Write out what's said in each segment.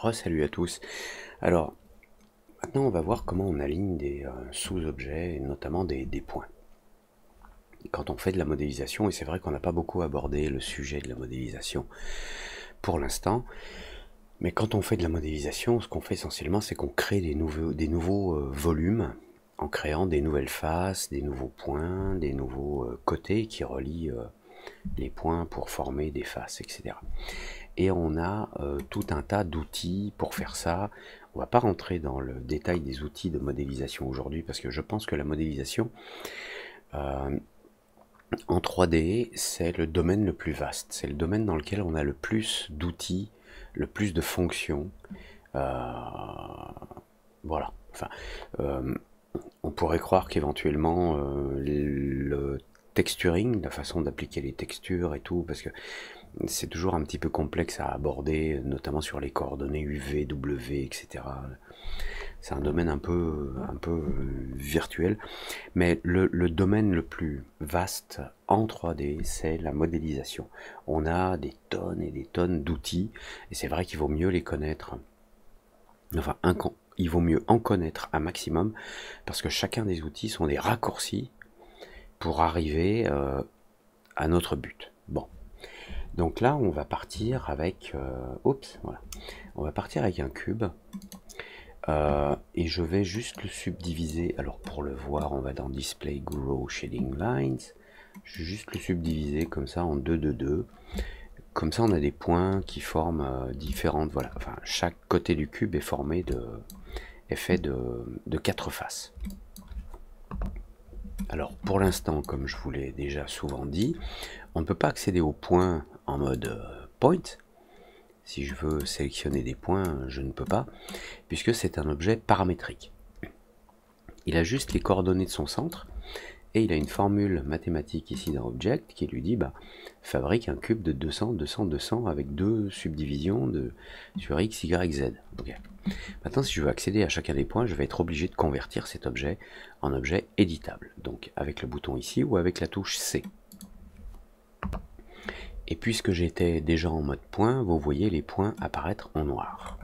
Re-salut à tous. Alors, maintenant on va voir comment on aligne des sous-objets, et notamment des points. Quand on fait de la modélisation, et c'est vrai qu'on n'a pas beaucoup abordé le sujet de la modélisation pour l'instant, mais quand on fait de la modélisation, ce qu'on fait essentiellement, c'est qu'on crée des nouveaux volumes, en créant des nouvelles faces, des nouveaux points, des nouveaux côtés qui relient les points pour former des faces, etc. Et on a tout un tas d'outils pour faire ça. On va pas rentrer dans le détail des outils de modélisation aujourd'hui parce que je pense que la modélisation en 3D, c'est le domaine le plus vaste. C'est le domaine dans lequel on a le plus d'outils, le plus de fonctions. Voilà. Enfin, on pourrait croire qu'éventuellement le texturing, la façon d'appliquer les textures et tout, parce que c'est toujours un petit peu complexe à aborder, notamment sur les coordonnées UV, W, etc. C'est un domaine un peu virtuel, mais le domaine le plus vaste en 3D, c'est la modélisation. On a des tonnes et des tonnes d'outils, et c'est vrai qu'il vaut mieux les connaître. Enfin, il vaut mieux en connaître un maximum, parce que chacun des outils sont des raccourcis pour arriver à notre but. Bon. Donc là, on va partir avec, voilà. On va partir avec un cube et je vais juste le subdiviser. Alors pour le voir, on va dans Display Grow Shading Lines. Je vais juste le subdiviser comme ça en 2, 2, 2. Comme ça, on a des points qui forment différentes. Voilà. Enfin, chaque côté du cube est formé est fait de 4 faces. Alors pour l'instant, comme je vous l'ai déjà souvent dit, on ne peut pas accéder aux points en mode point. Si je veux sélectionner des points, je ne peux pas, puisque c'est un objet paramétrique. Il a juste les coordonnées de son centre, et il a une formule mathématique ici dans Object qui lui dit fabrique un cube de 200, 200, 200 avec deux subdivisions sur x, y, z. Okay. Maintenant, si je veux accéder à chacun des points, je vais être obligé de convertir cet objet en objet éditable. Donc avec le bouton ici ou avec la touche C. Et puisque j'étais déjà en mode point, vous voyez les points apparaître en noir.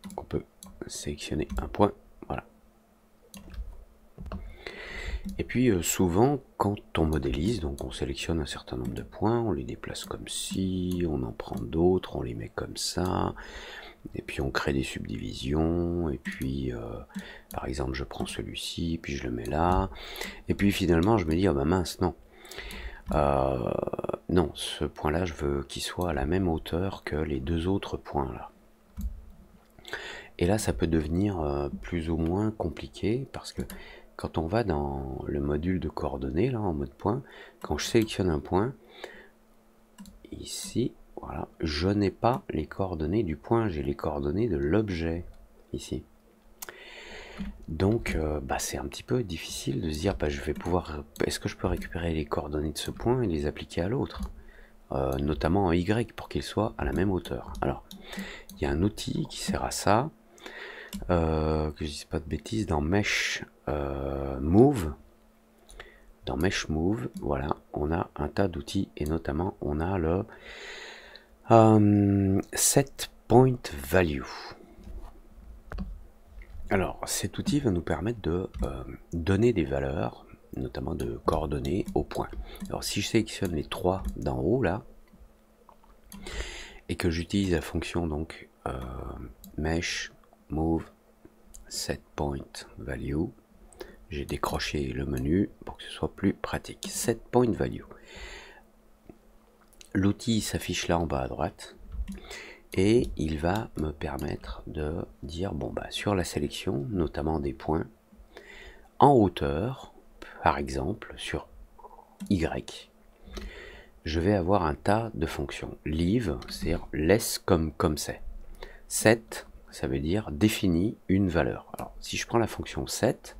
Donc on peut sélectionner un point, voilà. Et puis souvent, quand on modélise, donc on sélectionne un certain nombre de points, on les déplace comme ci, on en prend d'autres, on les met comme ça, et puis on crée des subdivisions, et puis par exemple je prends celui-ci, puis je le mets là, et puis finalement je me dis, oh bah mince, non. Non, ce point-là, je veux qu'il soit à la même hauteur que les deux autres points là. Et là, ça peut devenir plus ou moins compliqué parce que quand on va dans le module de coordonnées, là, en mode point, quand je sélectionne un point, ici, voilà, je n'ai pas les coordonnées du point, j'ai les coordonnées de l'objet, ici. Donc, c'est un petit peu difficile de se dire, je vais pouvoir, est-ce que je peux récupérer les coordonnées de ce point et les appliquer à l'autre, notamment en Y, pour qu'ils soient à la même hauteur. Alors, il y a un outil qui sert à ça, que je dise pas de bêtises, dans Mesh Move. Dans Mesh Move, voilà, on a un tas d'outils, et notamment, on a le Set Point Value. Alors, cet outil va nous permettre de donner des valeurs, notamment de coordonnées au point. Alors, si je sélectionne les trois d'en haut, là, et que j'utilise la fonction, donc, Mesh, Move, Set Point Value, j'ai décroché le menu pour que ce soit plus pratique. Set Point Value. L'outil s'affiche là en bas à droite. Et il va me permettre de dire, sur la sélection, notamment des points, en hauteur, par exemple, sur Y, je vais avoir un tas de fonctions. Leave, c'est-à-dire laisse comme c'est. Set, ça veut dire définit une valeur. Alors, si je prends la fonction set,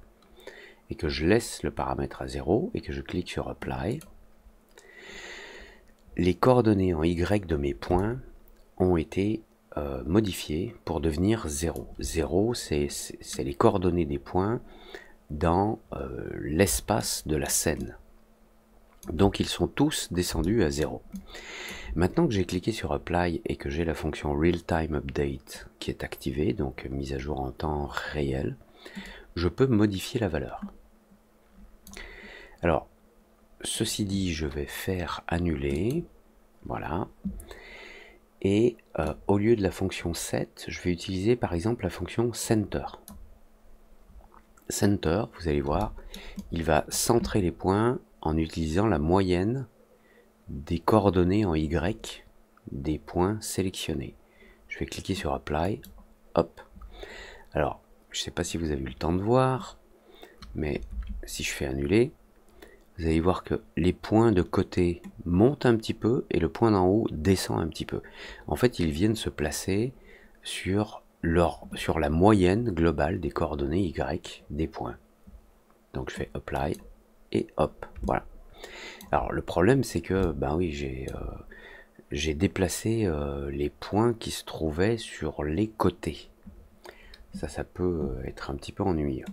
et que je laisse le paramètre à 0, et que je clique sur Apply, les coordonnées en Y de mes points ont été modifiées pour devenir 0. 0, c'est les coordonnées des points dans l'espace de la scène. Donc ils sont tous descendus à 0. Maintenant que j'ai cliqué sur Apply et que j'ai la fonction Real Time Update qui est activée, donc mise à jour en temps réel, je peux modifier la valeur. Alors, ceci dit, je vais faire annuler, voilà, et au lieu de la fonction set, je vais utiliser par exemple la fonction center. Center, vous allez voir, il va centrer les points en utilisant la moyenne des coordonnées en Y des points sélectionnés. Je vais cliquer sur Apply, hop. Alors, je ne sais pas si vous avez eu le temps de voir, mais si je fais annuler, vous allez voir que les points de côté montent un petit peu et le point d'en haut descend un petit peu. En fait, ils viennent se placer sur la moyenne globale des coordonnées Y des points. Donc je fais Apply et hop, voilà. Alors le problème c'est que, ben oui, j'ai déplacé les points qui se trouvaient sur les côtés. Ça peut être un petit peu ennuyeux.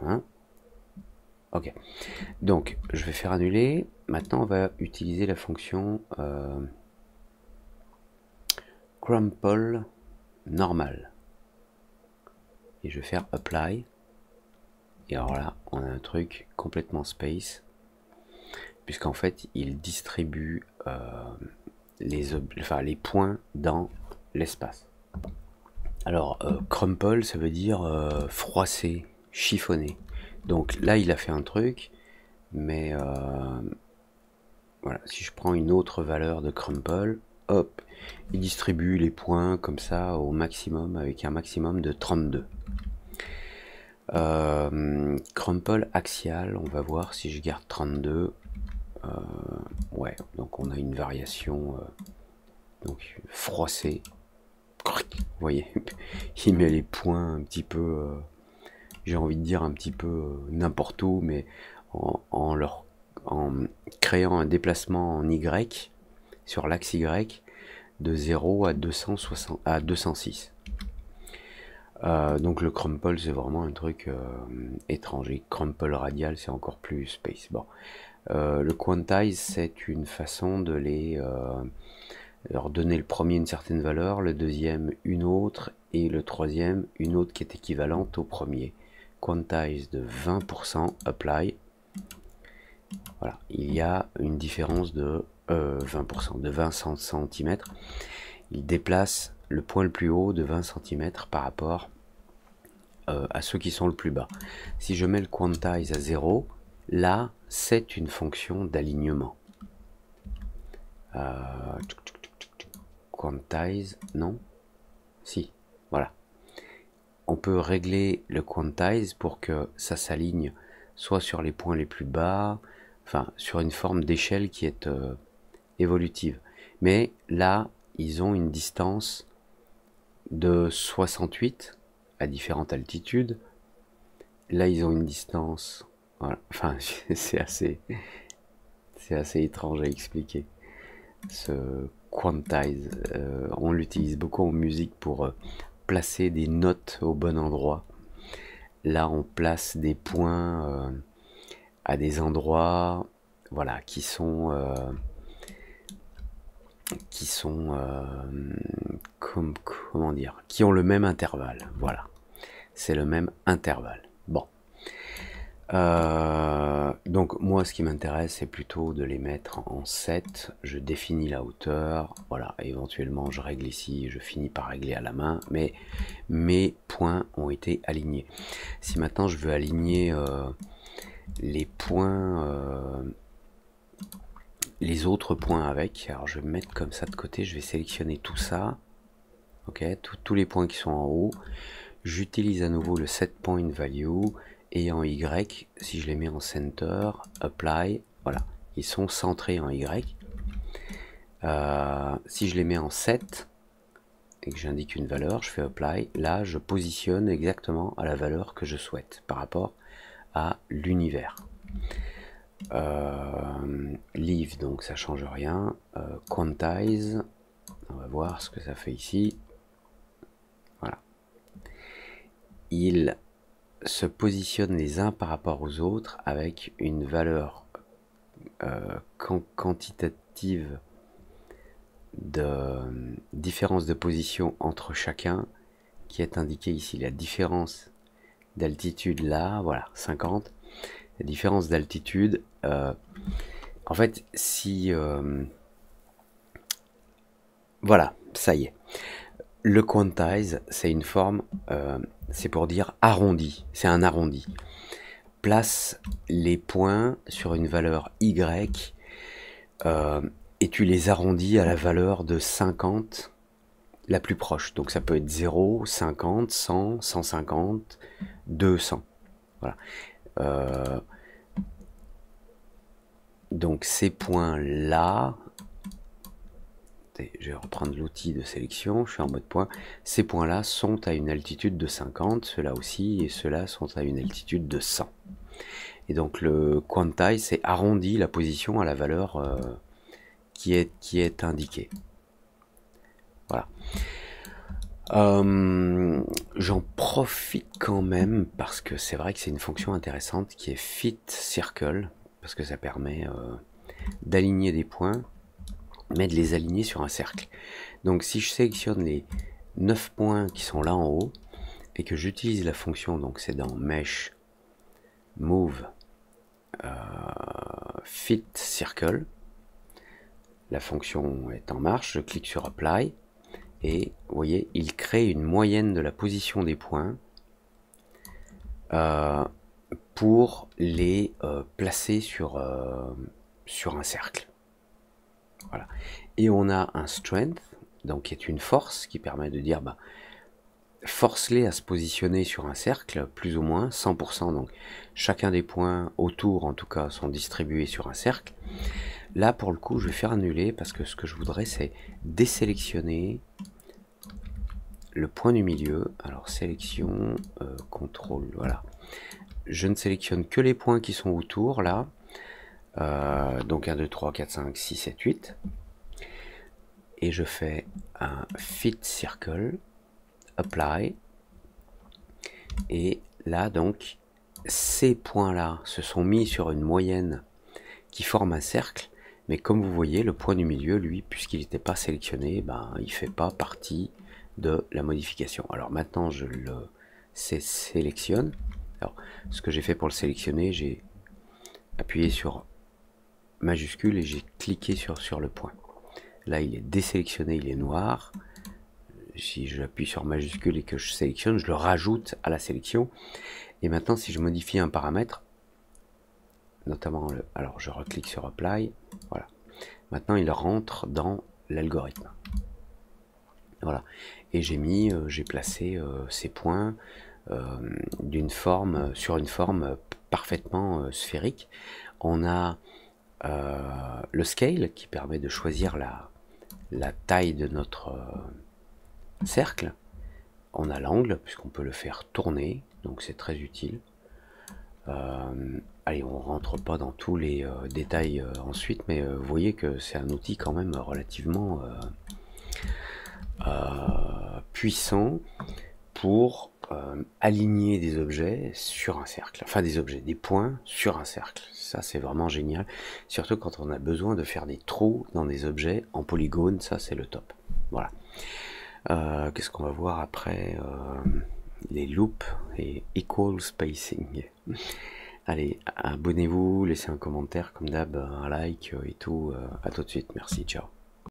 Hein, ok. Donc, je vais faire annuler. Maintenant, on va utiliser la fonction crumple normal. Et je vais faire apply. Et alors là, on a un truc complètement space. Puisqu'en fait, il distribue les points dans l'espace. Alors, crumple, ça veut dire froisser, chiffonner. Donc là, il a fait un truc, mais voilà, si je prends une autre valeur de crumple, hop, il distribue les points comme ça au maximum, avec un maximum de 32. Crumple axial, on va voir si je garde 32. Ouais, donc on a une variation donc froissée. Vous voyez, il met les points un petit peu, j'ai envie de dire un petit peu n'importe où, mais en créant un déplacement en Y, sur l'axe Y, de 0 à 206. Donc le crumple, c'est vraiment un truc étranger. Crumple radial, c'est encore plus space. Bon. Le quantize, c'est une façon de leur donner le premier une certaine valeur, le deuxième une autre, et le troisième une autre qui est équivalente au premier. Quantize de 20%, apply. Voilà, il y a une différence de 20%, de 20 cm. Il déplace le point le plus haut de 20 cm par rapport à ceux qui sont le plus bas. Si je mets le quantize à 0, là, c'est une fonction d'alignement. Quantize, non? Si, voilà. On peut régler le quantize pour que ça s'aligne soit sur les points les plus bas, enfin sur une forme d'échelle qui est évolutive. Mais là, ils ont une distance de 68 à différentes altitudes. Là, ils ont une distance, voilà. Enfin, c'est assez étrange à expliquer. Ce quantize, on l'utilise beaucoup en musique pour placer des notes au bon endroit. Là, on place des points à des endroits, voilà, qui sont comment dire, qui ont le même intervalle. Voilà, c'est le même intervalle. Bon. Donc moi ce qui m'intéresse c'est plutôt de les mettre en 7, je définis la hauteur, voilà, éventuellement je règle ici, je finis par régler à la main, mais mes points ont été alignés. Si maintenant je veux aligner les points, les autres points avec, alors je vais me mettre comme ça de côté, je vais sélectionner tout ça, ok, tous les points qui sont en haut, j'utilise à nouveau le set point value, et en Y, si je les mets en center, apply, voilà, ils sont centrés en Y. Si je les mets en 7 et que j'indique une valeur, je fais apply, là je positionne exactement à la valeur que je souhaite par rapport à l'univers. Leave, donc ça change rien. Quantize, on va voir ce que ça fait ici. Voilà. Il se positionnent les uns par rapport aux autres avec une valeur quantitative de différence de position entre chacun qui est indiquée ici. La différence d'altitude là, voilà, 50. La différence d'altitude, en fait, si... voilà, ça y est. Le quantize, c'est une forme, c'est pour dire arrondi, c'est un arrondi. Place les points sur une valeur Y et tu les arrondis à la valeur de 50 la plus proche. Donc ça peut être 0, 50, 100, 150, 200. Voilà. Donc ces points-là, je vais reprendre l'outil de sélection, je suis en mode point, ces points-là sont à une altitude de 50, ceux-là aussi, et ceux-là sont à une altitude de 100. Et donc le quantize, c'est arrondi la position à la valeur qui est indiquée. Voilà. J'en profite quand même parce que c'est vrai que c'est une fonction intéressante qui est fit circle, parce que ça permet d'aligner des points, mais de les aligner sur un cercle. Donc si je sélectionne les 9 points qui sont là en haut et que j'utilise la fonction, donc c'est dans Mesh Move Fit Circle, la fonction est en marche, je clique sur Apply et vous voyez, il crée une moyenne de la position des points pour les placer sur un cercle. Voilà. Et on a un strength, donc qui est une force qui permet de dire force-les à se positionner sur un cercle, plus ou moins, 100%. Donc chacun des points autour, en tout cas, sont distribués sur un cercle. Là, pour le coup, je vais faire annuler parce que ce que je voudrais, c'est désélectionner le point du milieu. Alors, sélection, contrôle, voilà. Je ne sélectionne que les points qui sont autour, là. Donc 1, 2, 3, 4, 5, 6, 7, 8. Et je fais un Fit Circle, Apply. Et là, donc, ces points-là se sont mis sur une moyenne qui forme un cercle. Mais comme vous voyez, le point du milieu, lui, puisqu'il n'était pas sélectionné, il ne fait pas partie de la modification. Alors maintenant, je le sélectionne. Alors, ce que j'ai fait pour le sélectionner, j'ai appuyé sur majuscule et j'ai cliqué sur le point. Là, il est désélectionné, il est noir. Si j'appuie sur majuscule et que je sélectionne, je le rajoute à la sélection. Et maintenant, si je modifie un paramètre, notamment alors je reclique sur Apply, voilà. Maintenant, il rentre dans l'algorithme. Voilà. Et j'ai placé ces points sur une forme parfaitement sphérique. On a le scale qui permet de choisir la taille de notre cercle. On a l'angle puisqu'on peut le faire tourner, donc c'est très utile. Allez, on rentre pas dans tous les détails ensuite, mais vous voyez que c'est un outil quand même relativement puissant pour aligner des objets sur un cercle, enfin des points sur un cercle. Ça c'est vraiment génial, surtout quand on a besoin de faire des trous dans des objets en polygone, ça c'est le top. Voilà. Qu'est-ce qu'on va voir après les loops et equal spacing. Allez, abonnez-vous, laissez un commentaire comme d'hab, un like et tout. À tout de suite, merci, ciao.